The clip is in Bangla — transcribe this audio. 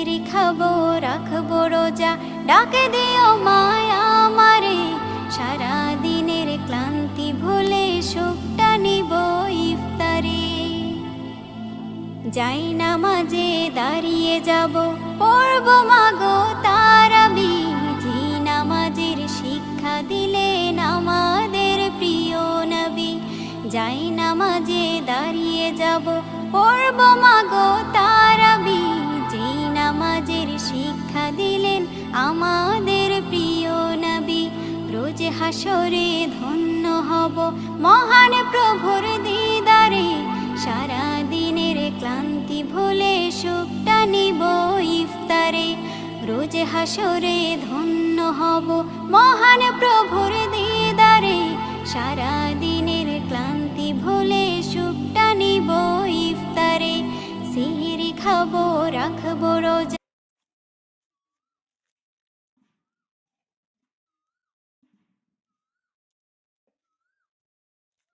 খাবো রাখবো রোজা, ডাকে দিও মায়া আমারে। সারা দিনের ক্লান্তি ভুলে সুখটা নিব ইফতারে। যাই নামাজে দাঁড়িয়ে যাব, পড়ব মাগো তারাবি। যে নামাজের শিক্ষা দিলেন আমাদের প্রিয় নবী। যাই নামাজে দাঁড়িয়ে যাব, পড়ব মাগো তারাবি। যে নামাজের শিক্ষা দিলেন আমাদের প্রিয় নবী। রোজ হাসরে ধন্য হব মহান প্রভুর দিদারে। সারা দিনের ক্লান্তি ভুলে সুখটা নিব ইফতারে। রোজ হাসরে ধন্য হব মহান প্রভুর দিদারে। সারা দিনের ক্লান্তি ভুলে সুখটা নিব ইফতারে। সিহরি খাবো রাখবো রোজা,